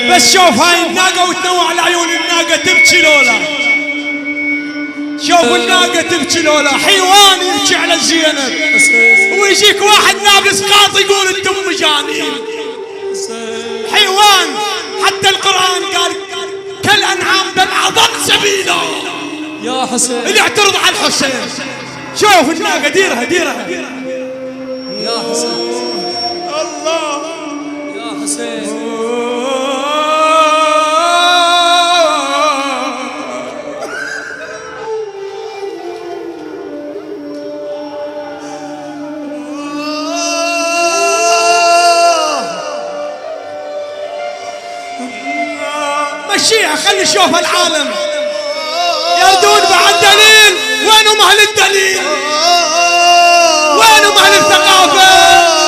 بس شوف هاي الناقة وتنوع على عيون الناقة تبكي لولا. شوف الناقة تبكي لولا. حيوان يبكي على زينب ويجيك واحد لابس قاط يقول انتم مجانين. حيوان. حتى القرآن قال كالأنعام بل أضل سبيلا يا حسين اللي اعترض على الحسين. شوف الناقة ديرها ديرها يا حسين الله يا حسين. مشيها خلي يشوف العالم يردون بعد دليل. وينهم اهل الدليل؟ وينهم اهل الثقافه؟